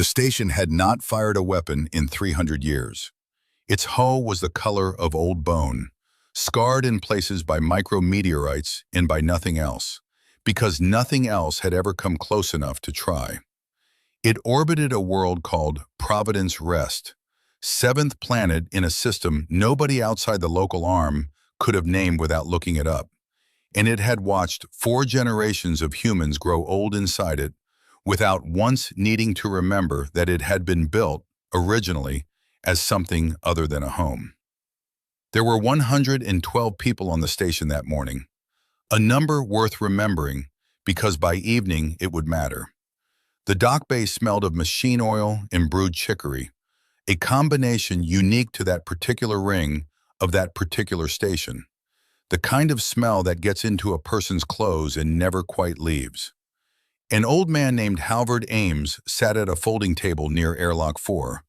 The station had not fired a weapon in 300 years. Its hull was the color of old bone, scarred in places by micrometeorites and by nothing else, because nothing else had ever come close enough to try. It orbited a world called Providence Rest, seventh planet in a system nobody outside the local arm could have named without looking it up, and it had watched 4 generations of humans grow old inside it without once needing to remember that it had been built, originally, as something other than a home. There were 112 people on the station that morning, a number worth remembering because by evening it would matter. The dock bay smelled of machine oil and brewed chicory, a combination unique to that particular ring of that particular station, the kind of smell that gets into a person's clothes and never quite leaves. An old man named Halvard Ames sat at a folding table near airlock 4,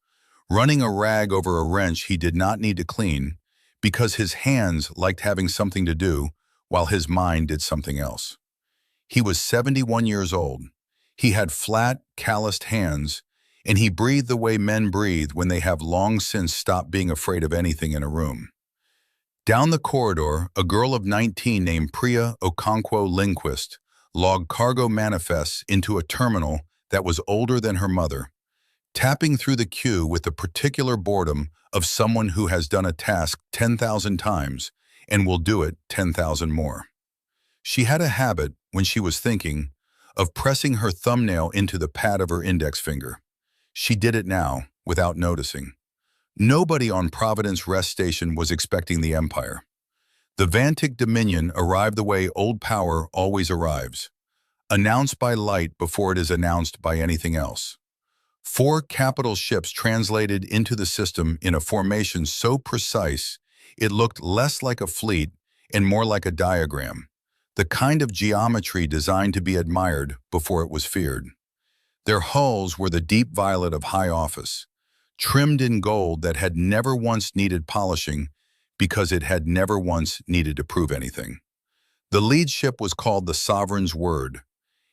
running a rag over a wrench he did not need to clean because his hands liked having something to do while his mind did something else. He was 71 years old. He had flat, calloused hands, and he breathed the way men breathe when they have long since stopped being afraid of anything in a room. Down the corridor, a girl of 19 named Priya Okonkwo Lindquist logged cargo manifests into a terminal that was older than her mother, tapping through the queue with the particular boredom of someone who has done a task 10,000 times and will do it 10,000 more. She had a habit, when she was thinking, of pressing her thumbnail into the pad of her index finger. She did it now, without noticing. Nobody on Providence Rest Station was expecting the Empire. The Vantic Dominion arrived the way old power always arrives, announced by light before it is announced by anything else. 4 capital ships translated into the system in a formation so precise it looked less like a fleet and more like a diagram, the kind of geometry designed to be admired before it was feared. Their hulls were the deep violet of high office, trimmed in gold that had never once needed polishing because it had never once needed to prove anything. The lead ship was called the Sovereign's Word.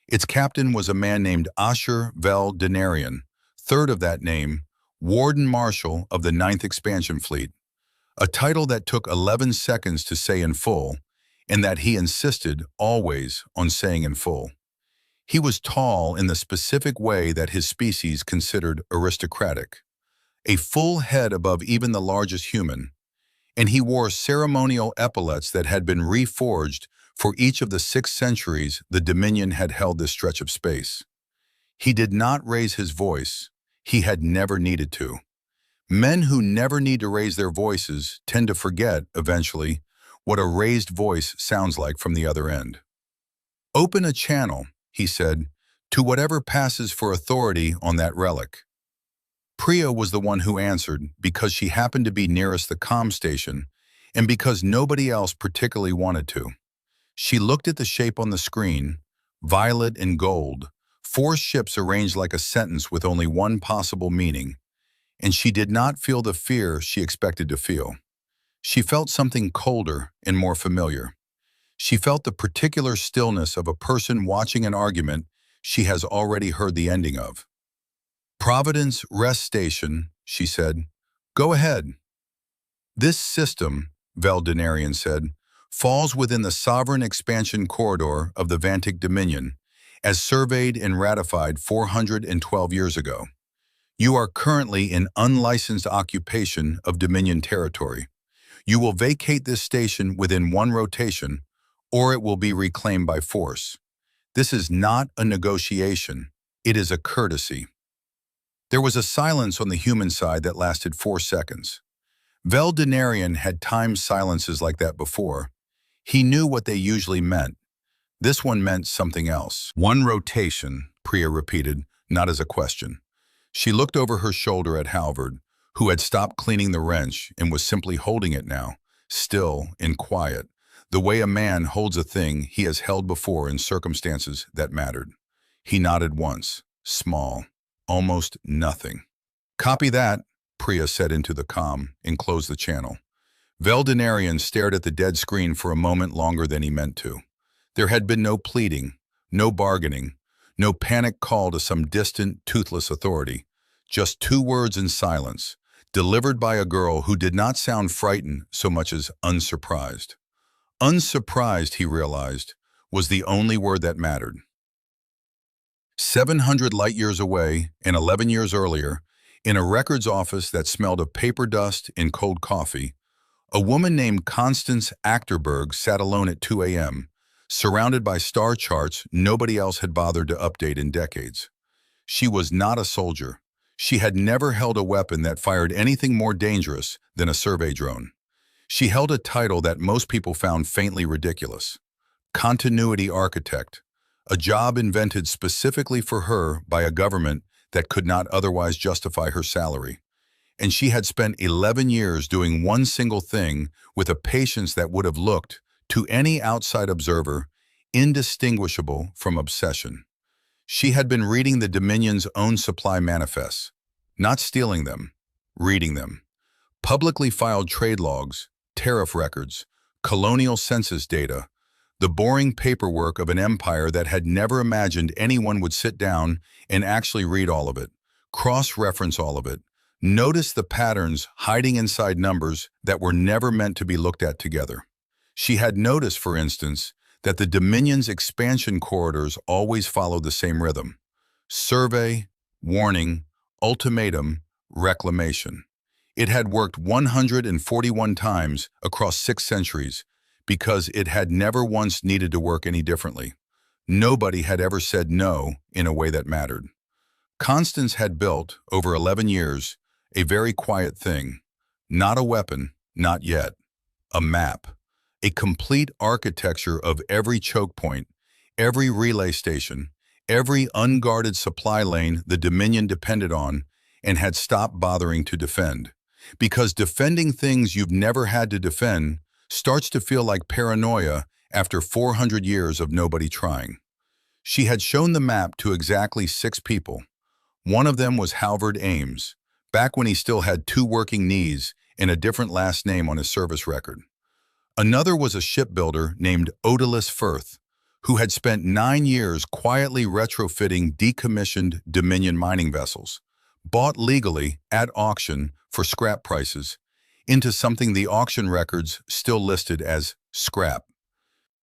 Its captain was a man named Asher Vel Denarian, third of that name, Warden Marshal of the 9th Expansion Fleet, a title that took 11 seconds to say in full, and that he insisted always on saying in full. He was tall in the specific way that his species considered aristocratic, a full head above even the largest human, and he wore ceremonial epaulets that had been reforged for each of the 6 centuries the Dominion had held this stretch of space. He did not raise his voice. He had never needed to. Men who never need to raise their voices tend to forget, eventually, what a raised voice sounds like from the other end. "Open a channel," he said, "to whatever passes for authority on that relic." Priya was the one who answered because she happened to be nearest the comm station and because nobody else particularly wanted to. She looked at the shape on the screen, violet and gold, 4 ships arranged like a sentence with only one possible meaning, and she did not feel the fear she expected to feel. She felt something colder and more familiar. She felt the particular stillness of a person watching an argument she has already heard the ending of. "Providence Rest Station," she said. "Go ahead." "This system," Vel Denarian said, "falls within the sovereign expansion corridor of the Vantic Dominion, as surveyed and ratified 412 years ago. You are currently in unlicensed occupation of Dominion territory. You will vacate this station within 1 rotation, or it will be reclaimed by force. This is not a negotiation. It is a courtesy." There was a silence on the human side that lasted 4 seconds. Vel Denarian had timed silences like that before. He knew what they usually meant. This one meant something else. "1 rotation," Priya repeated, not as a question. She looked over her shoulder at Halvard, who had stopped cleaning the wrench and was simply holding it now, still and quiet, the way a man holds a thing he has held before in circumstances that mattered. He nodded once, small. Almost nothing. "Copy that," Priya said into the comm and closed the channel. Vel Denarian stared at the dead screen for a moment longer than he meant to. There had been no pleading, no bargaining, no panic call to some distant, toothless authority. Just 2 words in silence, delivered by a girl who did not sound frightened so much as unsurprised. Unsurprised, he realized, was the only word that mattered. 700 light-years away, and 11 years earlier, in a records office that smelled of paper dust and cold coffee, a woman named Constance Achterberg sat alone at 2 a.m., surrounded by star charts nobody else had bothered to update in decades. She was not a soldier. She had never held a weapon that fired anything more dangerous than a survey drone. She held a title that most people found faintly ridiculous: continuity architect, a job invented specifically for her by a government that could not otherwise justify her salary. And she had spent 11 years doing one single thing with a patience that would have looked, to any outside observer, indistinguishable from obsession. She had been reading the Dominion's own supply manifests, not stealing them, reading them. Publicly filed trade logs, tariff records, colonial census data, the boring paperwork of an empire that had never imagined anyone would sit down and actually read all of it, cross-reference all of it, notice the patterns hiding inside numbers that were never meant to be looked at together. She had noticed, for instance, that the Dominion's expansion corridors always followed the same rhythm: survey, warning, ultimatum, reclamation. It had worked 141 times across 6 centuries because it had never once needed to work any differently. Nobody had ever said no in a way that mattered. Constance had built, over 11 years, a very quiet thing. Not a weapon, not yet. A map. A complete architecture of every choke point, every relay station, every unguarded supply lane the Dominion depended on and had stopped bothering to defend. Because defending things you've never had to defend starts to feel like paranoia after 400 years of nobody trying. She had shown the map to exactly 6 people. One of them was Halvard Ames, back when he still had 2 working knees and a different last name on his service record. Another was a shipbuilder named Odylus Firth, who had spent 9 years quietly retrofitting decommissioned Dominion mining vessels, bought legally at auction for scrap prices, into something the auction records still listed as scrap.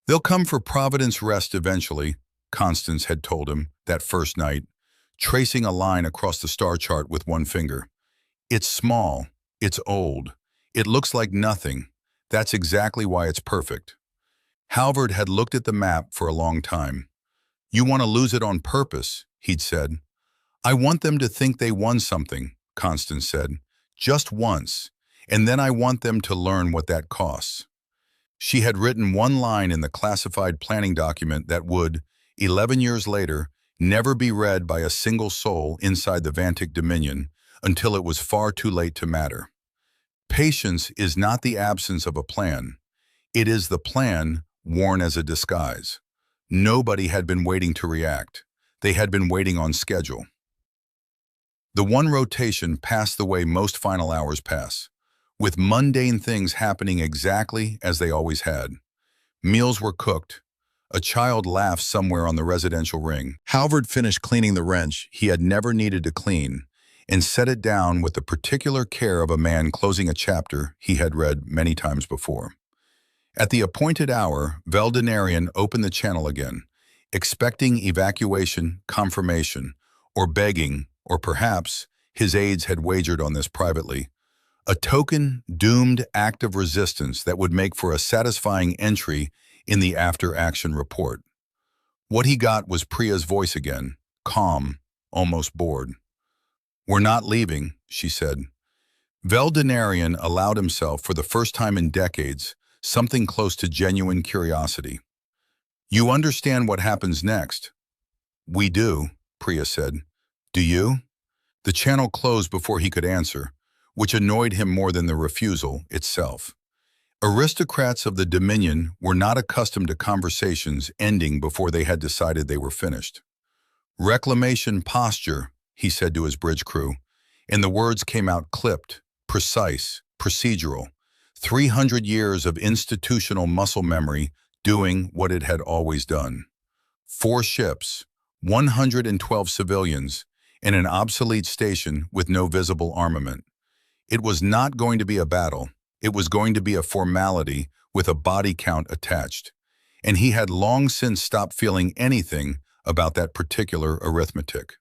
"They'll come for Providence Rest eventually," Constance had told him that first night, tracing a line across the star chart with one finger. "It's small, it's old, it looks like nothing. That's exactly why it's perfect." Halvard had looked at the map for a long time. "You want to lose it on purpose," he'd said. "I want them to think they won something," Constance said. "Just once. And then I want them to learn what that costs." She had written one line in the classified planning document that would, 11 years later, never be read by a single soul inside the Vantic Dominion until it was far too late to matter. Patience is not the absence of a plan. It is the plan worn as a disguise. Nobody had been waiting to react. They had been waiting on schedule. The one rotation passed the way most final hours pass, with mundane things happening exactly as they always had. Meals were cooked. A child laughed somewhere on the residential ring. Halvard finished cleaning the wrench he had never needed to clean and set it down with the particular care of a man closing a chapter he had read many times before. At the appointed hour, Veldinarian opened the channel again, expecting evacuation, confirmation, or begging, or perhaps his aides had wagered on this privately, a token, doomed act of resistance that would make for a satisfying entry in the after-action report. What he got was Priya's voice again, calm, almost bored. "We're not leaving," she said. Veldinarian allowed himself, for the first time in decades, something close to genuine curiosity. "You understand what happens next?" "We do," Priya said. "Do you?" The channel closed before he could answer, which annoyed him more than the refusal itself. Aristocrats of the Dominion were not accustomed to conversations ending before they had decided they were finished. "Reclamation posture," he said to his bridge crew, and the words came out clipped, precise, procedural. 300 years of institutional muscle memory doing what it had always done. 4 ships, 112 civilians, in an obsolete station with no visible armament. It was not going to be a battle. It was going to be a formality with a body count attached. And he had long since stopped feeling anything about that particular arithmetic.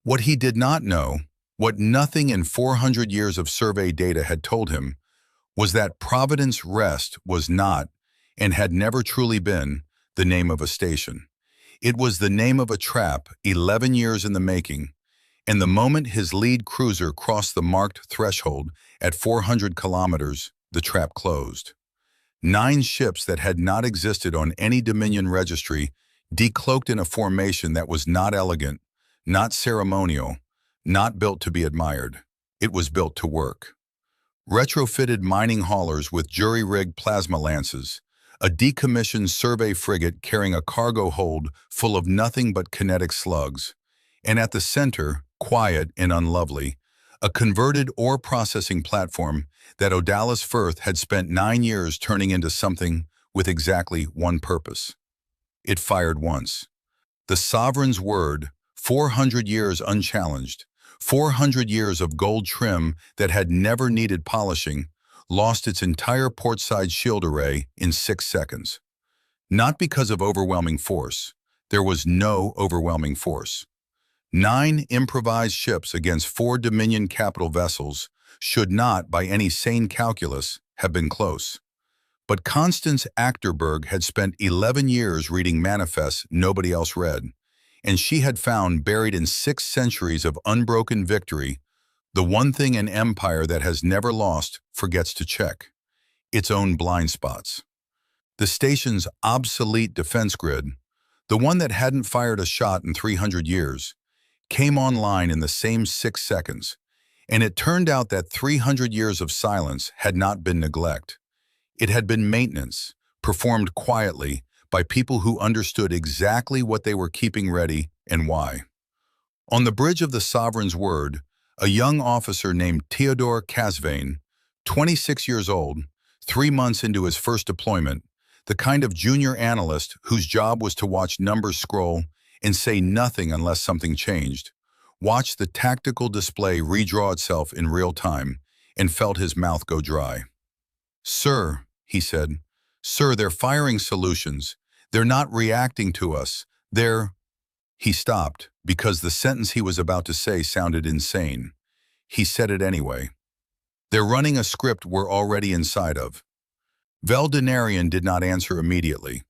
What he did not know, what nothing in 400 years of survey data had told him, was that Providence Rest was not, and had never truly been, the name of a station. It was the name of a trap 11 years in the making, and the moment his lead cruiser crossed the marked threshold at 400 kilometers, the trap closed. 9 ships that had not existed on any Dominion registry, decloaked in a formation that was not elegant, not ceremonial, not built to be admired. It was built to work. Retrofitted mining haulers with jury-rigged plasma lances, a decommissioned survey frigate carrying a cargo hold full of nothing but kinetic slugs, and at the center, quiet and unlovely, a converted ore processing platform that Odalis Firth had spent 9 years turning into something with exactly one purpose. It fired once. The sovereign's word, 400 years unchallenged, 400 years of gold trim that had never needed polishing, lost its entire portside shield array in 6 seconds. Not because of overwhelming force. There was no overwhelming force. 9 improvised ships against 4 Dominion capital vessels should not, by any sane calculus, have been close. But Constance Achterberg had spent 11 years reading manifests nobody else read, and she had found buried in 6 centuries of unbroken victory the one thing an empire that has never lost forgets to check: its own blind spots. The station's obsolete defense grid, the one that hadn't fired a shot in 300 years, came online in the same 6 seconds, and it turned out that 300 years of silence had not been neglect. It had been maintenance, performed quietly by people who understood exactly what they were keeping ready and why. On the bridge of the Sovereign's Word, a young officer named Theodore Casvane, 26 years old, 3 months into his first deployment, the kind of junior analyst whose job was to watch numbers scroll and say nothing unless something changed, watched the tactical display redraw itself in real time and felt his mouth go dry. "Sir," he said, "Sir, they're firing solutions. They're not reacting to us. They're—" He stopped because the sentence he was about to say sounded insane. He said it anyway. "They're running a script we're already inside of." Veldinarian did not answer immediately.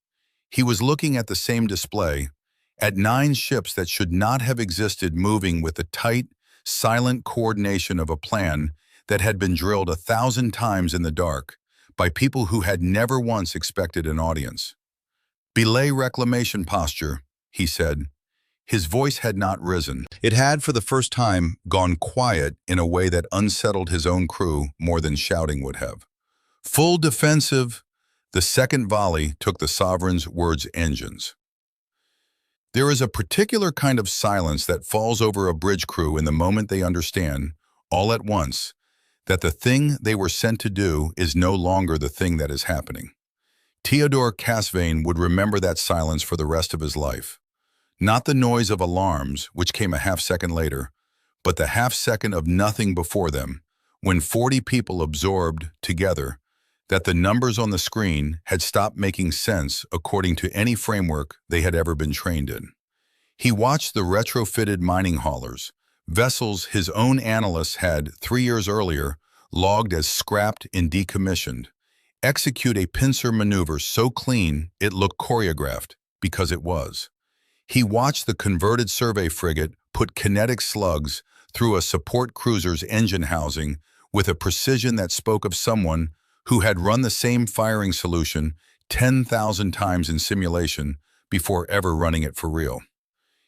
He was looking at the same display, at 9 ships that should not have existed moving with the tight, silent coordination of a plan that had been drilled 1,000 times in the dark by people who had never once expected an audience. "Belay reclamation posture," he said. His voice had not risen. It had, for the first time, gone quiet in a way that unsettled his own crew more than shouting would have. "Full defensive." The second volley took the Sovereign's Word's engines. There is a particular kind of silence that falls over a bridge crew in the moment they understand, all at once, that the thing they were sent to do is no longer the thing that is happening. Theodore Casvane would remember that silence for the rest of his life. Not the noise of alarms, which came a half-second later, but the half-second of nothing before them, when 40 people absorbed, together, that the numbers on the screen had stopped making sense according to any framework they had ever been trained in. He watched the retrofitted mining haulers, vessels his own analysts had, 3 years earlier, logged as scrapped and decommissioned, execute a pincer maneuver so clean it looked choreographed, because it was. He watched the converted survey frigate put kinetic slugs through a support cruiser's engine housing with a precision that spoke of someone who had run the same firing solution 10,000 times in simulation before ever running it for real.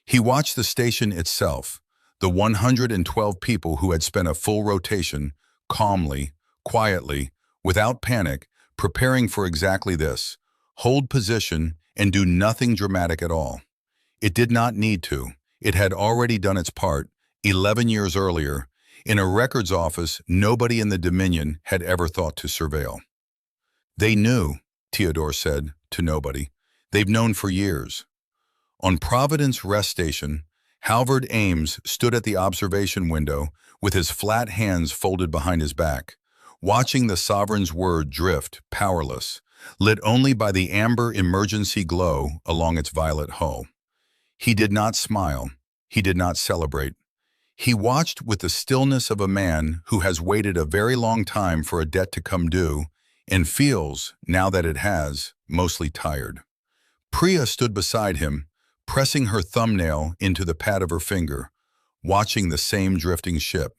He watched the station itself, the 112 people who had spent a full rotation, calmly, quietly, without panic, preparing for exactly this: hold position and do nothing dramatic at all. It did not need to. It had already done its part, 11 years earlier, in a records office nobody in the Dominion had ever thought to surveil. "They knew," Theodore said, to nobody. "They've known for years. On Providence Rest Station, Halvard Ames stood at the observation window with his flat hands folded behind his back, watching the sovereign's word drift, powerless, lit only by the amber emergency glow along its violet hull. He did not smile. He did not celebrate. He watched with the stillness of a man who has waited a very long time for a debt to come due and feels, now that it has, mostly tired. Priya stood beside him, pressing her thumbnail into the pad of her finger, watching the same drifting ship.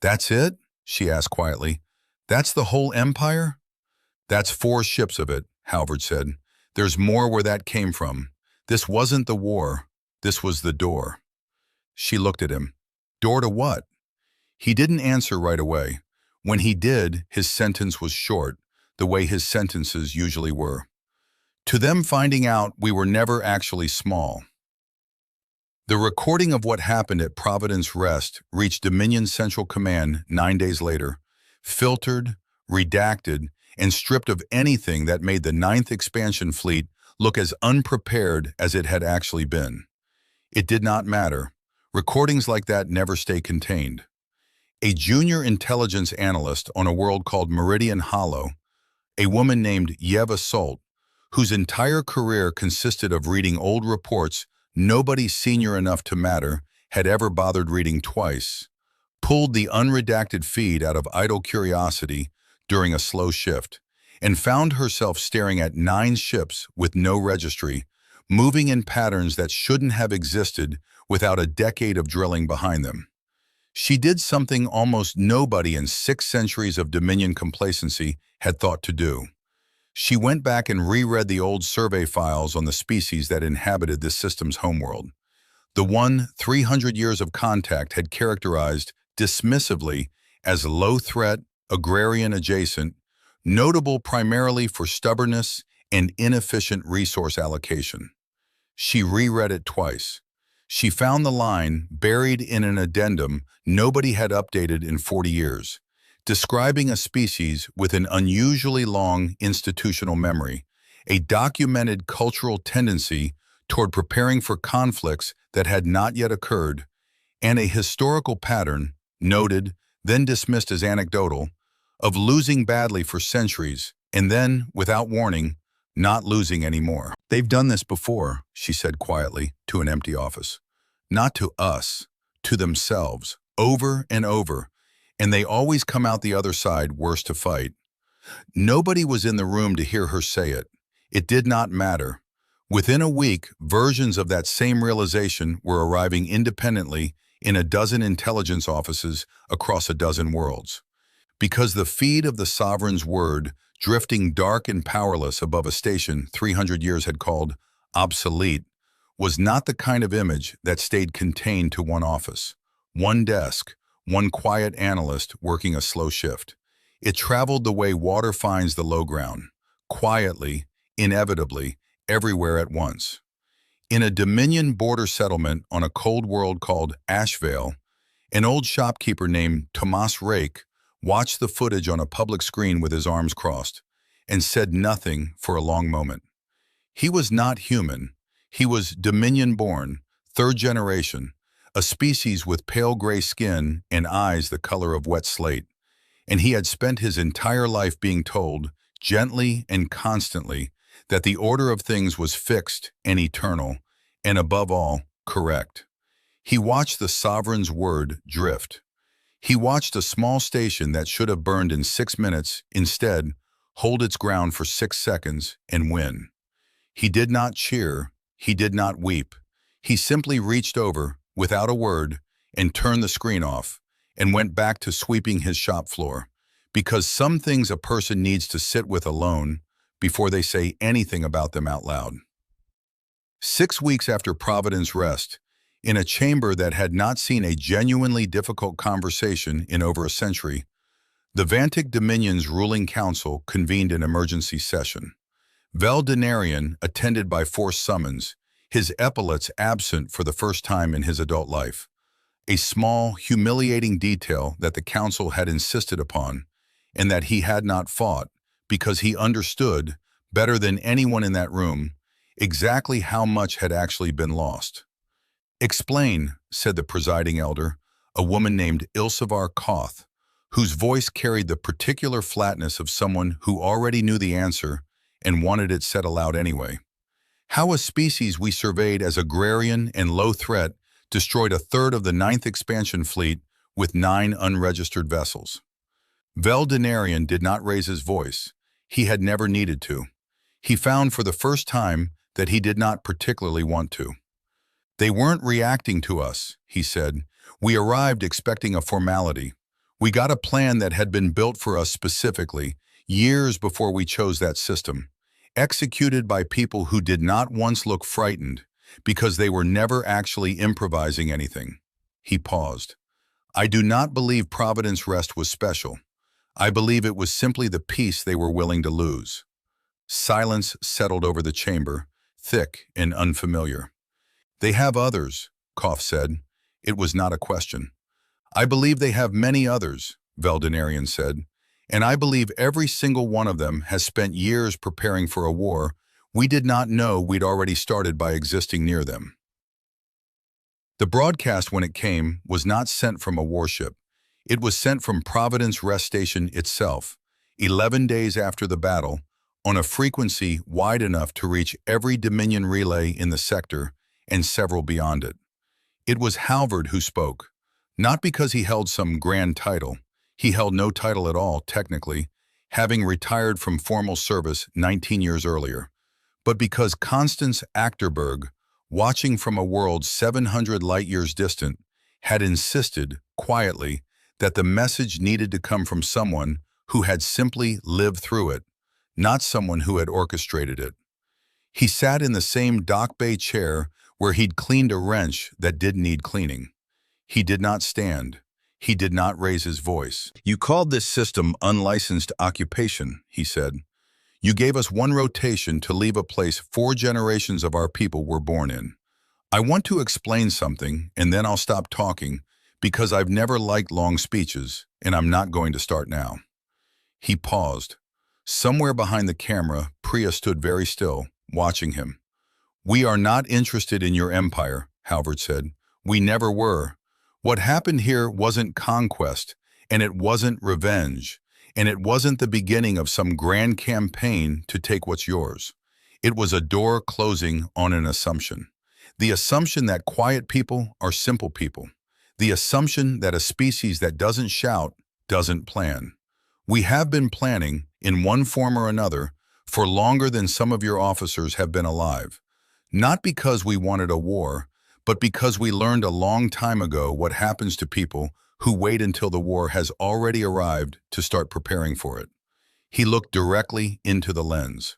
"That's it?" she asked quietly. "That's the whole empire?" "That's 4 ships of it," Halvard said. "There's more where that came from. This wasn't the war. This was the door." She looked at him. "Door to what?" He didn't answer right away. When he did, his sentence was short, the way his sentences usually were. "To them finding out we were never actually small." The recording of what happened at Providence Rest reached Dominion Central Command 9 days later, filtered, redacted, and stripped of anything that made the 9th Expansion Fleet look as unprepared as it had actually been. It did not matter. Recordings like that never stay contained. A junior intelligence analyst on a world called Meridian Hollow, a woman named Yeva Salt, whose entire career consisted of reading old reports nobody senior enough to matter had ever bothered reading twice, pulled the unredacted feed out of idle curiosity during a slow shift, and found herself staring at 9 ships with no registry, moving in patterns that shouldn't have existed without a decade of drilling behind them. She did something almost nobody in 6 centuries of Dominion complacency had thought to do. She went back and reread the old survey files on the species that inhabited this system's homeworld. The one 300 years of contact had characterized dismissively as low-threat, agrarian adjacent, notable primarily for stubbornness and inefficient resource allocation. She reread it twice. She found the line buried in an addendum nobody had updated in 40 years, describing a species with an unusually long institutional memory, a documented cultural tendency toward preparing for conflicts that had not yet occurred, and a historical pattern, noted, then dismissed as anecdotal, of losing badly for centuries and then, without warning, not losing anymore. "They've done this before," she said quietly to an empty office. "Not to us, to themselves, over and over, and they always come out the other side worse to fight." Nobody was in the room to hear her say it. It did not matter. Within a week, versions of that same realization were arriving independently in a dozen intelligence offices across a dozen worlds. Because the feed of the sovereign's word, drifting dark and powerless above a station 300 years had called obsolete, was not the kind of image that stayed contained to one office, one desk, one quiet analyst working a slow shift. It traveled the way water finds the low ground, quietly, inevitably, everywhere at once. In a Dominion border settlement on a cold world called Ashvale, an old shopkeeper named Tomas Rake watched the footage on a public screen with his arms crossed and said nothing for a long moment. He was not human. He was Dominion-born, 3rd generation, a species with pale gray skin and eyes the color of wet slate, and he had spent his entire life being told, gently and constantly, that the order of things was fixed and eternal, and above all, correct. He watched the sovereign's word drift. He watched a small station that should have burned in 6 minutes instead hold its ground for 6 seconds and win. He did not cheer. He did not weep. He simply reached over, without a word, and turned the screen off, and went back to sweeping his shop floor, because some things a person needs to sit with alone before they say anything about them out loud. 6 weeks after Providence Rest, in a chamber that had not seen a genuinely difficult conversation in over a century, the Vantic Dominion's ruling council convened an emergency session. Vel Denarian attended by forced summons, his epaulets absent for the first time in his adult life. A small, humiliating detail that the council had insisted upon, and that he had not fought, because he understood, better than anyone in that room, exactly how much had actually been lost. Explain, said the presiding elder, a woman named Ilsavar Koth, whose voice carried the particular flatness of someone who already knew the answer and wanted it said aloud anyway. How a species we surveyed as agrarian and low threat destroyed a third of the Ninth Expansion Fleet with 9 unregistered vessels. Veldinarian did not raise his voice. He had never needed to. He found for the first time that he did not particularly want to. They weren't reacting to us, he said. We arrived expecting a formality. We got a plan that had been built for us specifically, years before we chose that system, executed by people who did not once look frightened because they were never actually improvising anything. He paused. I do not believe Providence Rest was special. I believe it was simply the peace they were willing to lose. Silence settled over the chamber, thick and unfamiliar. They have others, Koff said. It was not a question. I believe they have many others, Veldinarian said, and I believe every single one of them has spent years preparing for a war we did not know we'd already started by existing near them. The broadcast, when it came, was not sent from a warship. It was sent from Providence Rest Station itself, 11 days after the battle, on a frequency wide enough to reach every Dominion relay in the sector and several beyond it. It was Halvard who spoke, not because he held some grand title. He held no title at all, technically, having retired from formal service 19 years earlier, but because Constance Achterberg, watching from a world 700 light-years distant, had insisted, quietly, that the message needed to come from someone who had simply lived through it, not someone who had orchestrated it. He sat in the same dock bay chair where he'd cleaned a wrench that did need cleaning. He did not stand. He did not raise his voice. You called this system unlicensed occupation, he said. You gave us one rotation to leave a place 4 generations of our people were born in. I want to explain something, and then I'll stop talking, because I've never liked long speeches, and I'm not going to start now. He paused. Somewhere behind the camera, Priya stood very still, watching him. We are not interested in your empire, Halvard said. We never were. What happened here wasn't conquest, and it wasn't revenge, and it wasn't the beginning of some grand campaign to take what's yours. It was a door closing on an assumption. The assumption that quiet people are simple people. The assumption that a species that doesn't shout doesn't plan. We have been planning, in one form or another, for longer than some of your officers have been alive. Not because we wanted a war, but because we learned a long time ago what happens to people who wait until the war has already arrived to start preparing for it. He looked directly into the lens.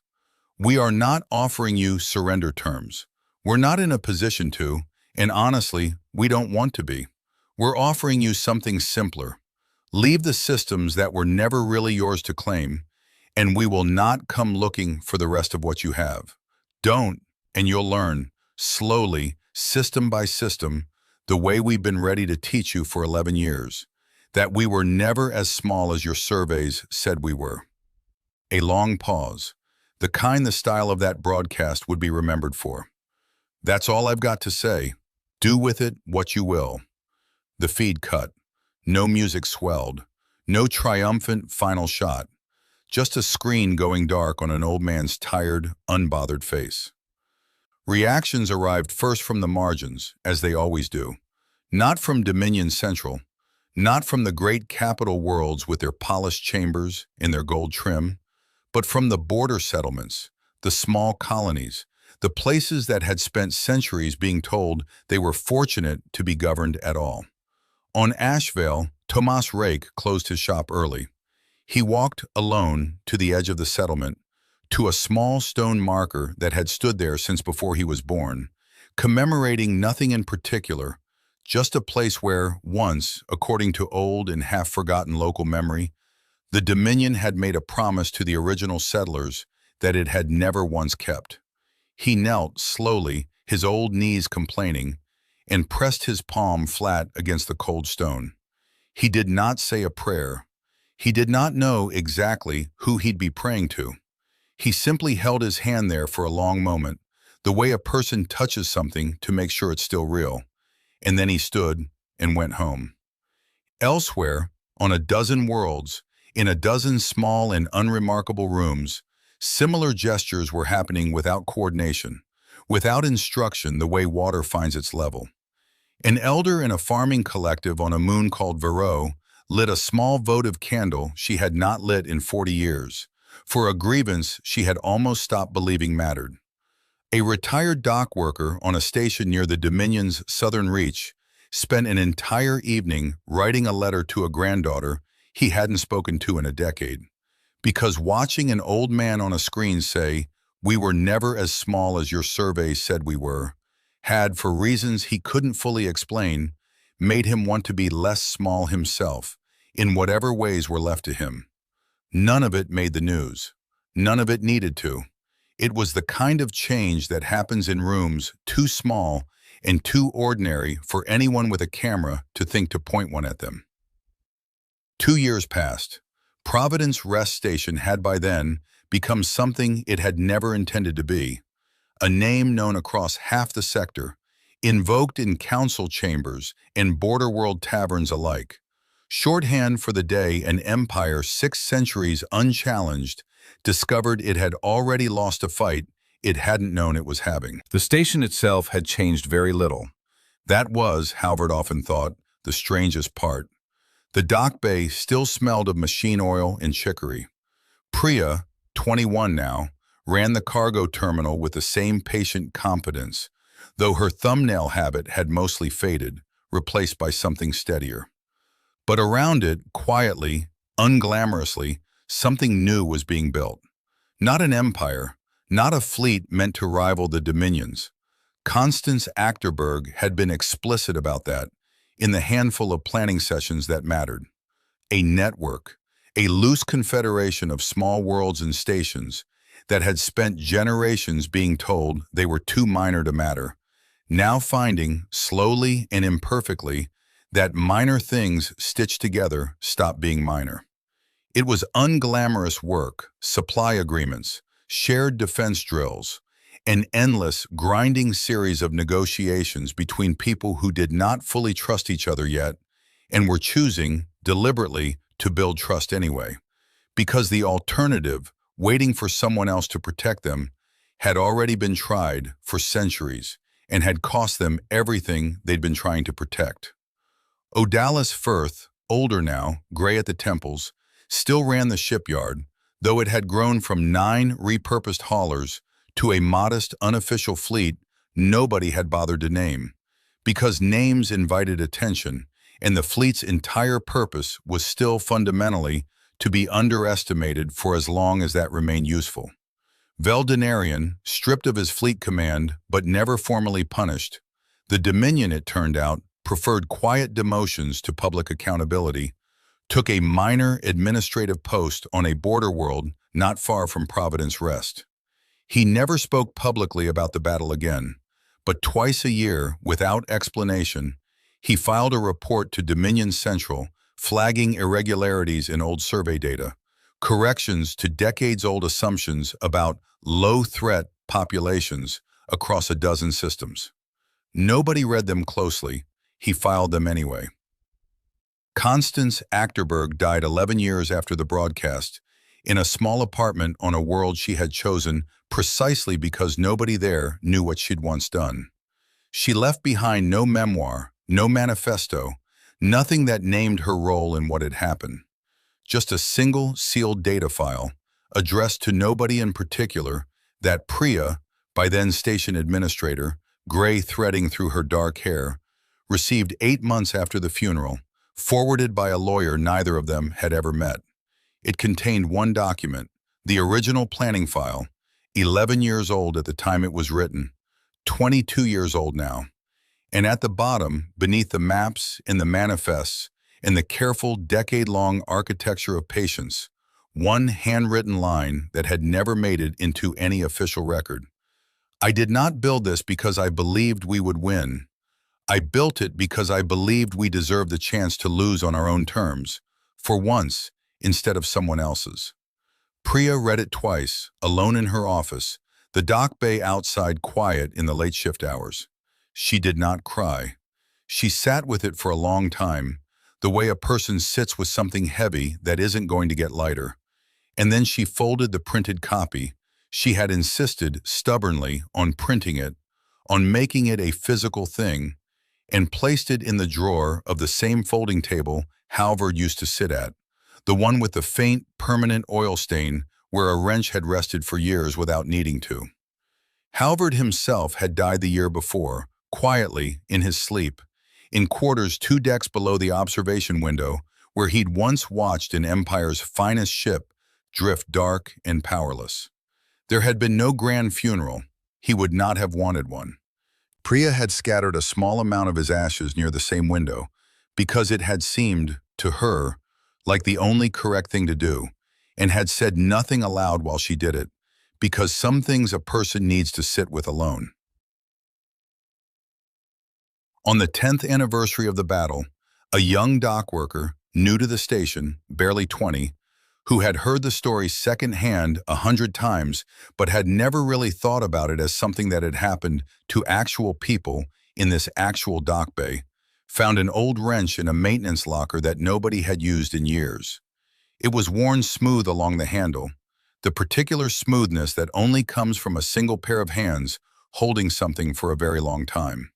We are not offering you surrender terms. We're not in a position to, and honestly, we don't want to be. We're offering you something simpler. Leave the systems that were never really yours to claim, and we will not come looking for the rest of what you have. Don't, and you'll learn, slowly, system by system, the way we've been ready to teach you for 11 years, that we were never as small as your surveys said we were. A long pause, the kind the style of that broadcast would be remembered for. That's all I've got to say. Do with it what you will. The feed cut. No music swelled. No triumphant final shot. Just a screen going dark on an old man's tired, unbothered face. Reactions arrived first from the margins, as they always do. Not from Dominion Central. Not from the great capital worlds with their polished chambers and their gold trim, but from the border settlements, the small colonies, the places that had spent centuries being told they were fortunate to be governed at all. On Ashvale, Tomas Rake closed his shop early. He walked alone to the edge of the settlement, to a small stone marker that had stood there since before he was born, commemorating nothing in particular, just a place where, once, according to old and half-forgotten local memory, the Dominion had made a promise to the original settlers that it had never once kept. He knelt slowly, his old knees complaining, and pressed his palm flat against the cold stone. He did not say a prayer. He did not know exactly who he'd be praying to. He simply held his hand there for a long moment, the way a person touches something to make sure it's still real. and then he stood and went home. Elsewhere, on a dozen worlds, in a dozen small and unremarkable rooms, similar gestures were happening without coordination, without instruction the way water finds its level. An elder in a farming collective on a moon called Vero lit a small votive candle she had not lit in 40 years, for a grievance she had almost stopped believing mattered. A retired dock worker on a station near the Dominion's southern reach spent an entire evening writing a letter to a granddaughter he hadn't spoken to in a decade. Because watching an old man on a screen say, "We were never as small as your survey said we were," had, for reasons he couldn't fully explain, made him want to be less small himself, in whatever ways were left to him. None of it made the news. None of it needed to. It was the kind of change that happens in rooms too small and too ordinary for anyone with a camera to think to point one at them. 2 years passed. Providence Rest Station had by then become something it had never intended to be, a name known across half the sector, invoked in council chambers and border world taverns alike. Shorthand for the day an empire 6 centuries unchallenged discovered it had already lost a fight it hadn't known it was having. The station itself had changed very little. That was, Halvard often thought, the strangest part. The dock bay still smelled of machine oil and chicory. Priya, 21 now, ran the cargo terminal with the same patient competence, though her thumbnail habit had mostly faded, replaced by something steadier. But around it, quietly, unglamorously, something new was being built. Not an empire, not a fleet meant to rival the Dominions. Constance Achterberg had been explicit about that in the handful of planning sessions that mattered. A network, a loose confederation of small worlds and stations that had spent generations being told they were too minor to matter, now finding, slowly and imperfectly, that minor things stitched together stopped being minor. It was unglamorous work, supply agreements, shared defense drills, an endless, grinding series of negotiations between people who did not fully trust each other yet and were choosing, deliberately, to build trust anyway, because the alternative, waiting for someone else to protect them, had already been tried for centuries and had cost them everything they'd been trying to protect. Odalis Firth, older now, gray at the temples, still ran the shipyard, though it had grown from 9 repurposed haulers to a modest, unofficial fleet nobody had bothered to name, because names invited attention, and the fleet's entire purpose was still fundamentally to be underestimated for as long as that remained useful. Veldinarian, stripped of his fleet command but never formally punished, the Dominion, it turned out, preferred quiet demotions to public accountability, took a minor administrative post on a border world not far from Providence Rest. He never spoke publicly about the battle again, but twice a year, without explanation, he filed a report to Dominion Central flagging irregularities in old survey data, corrections to decades-old assumptions about low-threat populations across a dozen systems. Nobody read them closely. He filed them anyway. Constance Achterberg died 11 years after the broadcast in a small apartment on a world she had chosen precisely because nobody there knew what she'd once done. She left behind no memoir, no manifesto, nothing that named her role in what had happened. Just a single sealed data file, addressed to nobody in particular, that Priya, by then station administrator, gray threading through her dark hair, received 8 months after the funeral, forwarded by a lawyer neither of them had ever met. It contained one document, the original planning file, 11 years old at the time it was written, 22 years old now. And at the bottom, beneath the maps and the manifests and the careful decade-long architecture of patience, one handwritten line that had never made it into any official record. I did not build this because I believed we would win. I built it because I believed we deserved the chance to lose on our own terms, for once, instead of someone else's. Priya read it twice, alone in her office, the dock bay outside quiet in the late shift hours. She did not cry. She sat with it for a long time, the way a person sits with something heavy that isn't going to get lighter. And then she folded the printed copy. She had insisted stubbornly on printing it, on making it a physical thing, and placed it in the drawer of the same folding table Halvard used to sit at, the one with the faint, permanent oil stain where a wrench had rested for years without needing to. Halvard himself had died the year before, quietly, in his sleep, in quarters 2 decks below the observation window, where he'd once watched an Empire's finest ship drift dark and powerless. There had been no grand funeral. He would not have wanted one. Priya had scattered a small amount of his ashes near the same window, because it had seemed, to her, like the only correct thing to do, and had said nothing aloud while she did it, because some things a person needs to sit with alone. On the 10th anniversary of the battle, a young dock worker, new to the station, barely 20, who had heard the story secondhand 100 times but had never really thought about it as something that had happened to actual people in this actual dock bay, found an old wrench in a maintenance locker that nobody had used in years. It was worn smooth along the handle, the particular smoothness that only comes from a single pair of hands holding something for a very long time.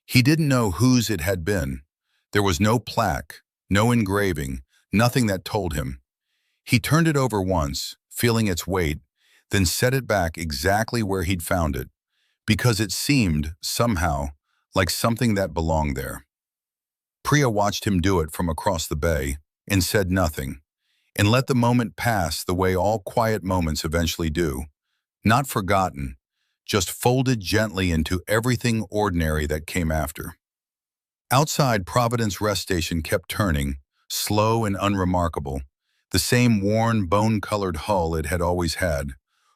He didn't know whose it had been. There was no plaque, no engraving, nothing that told him. He turned it over once, feeling its weight, then set it back exactly where he'd found it, because it seemed, somehow, like something that belonged there. Priya watched him do it from across the bay and said nothing, and let the moment pass the way all quiet moments eventually do, not forgotten, just folded gently into everything ordinary that came after. Outside, Providence Rest Station kept turning, slow and unremarkable, the same worn, bone-colored hull it had always had,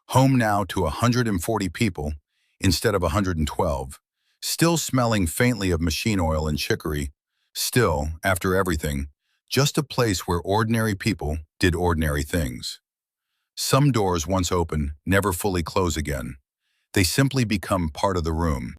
home now to 140 people instead of 112, still smelling faintly of machine oil and chicory, still, after everything, just a place where ordinary people did ordinary things. Some doors, once open, never fully close again. They simply become part of the room.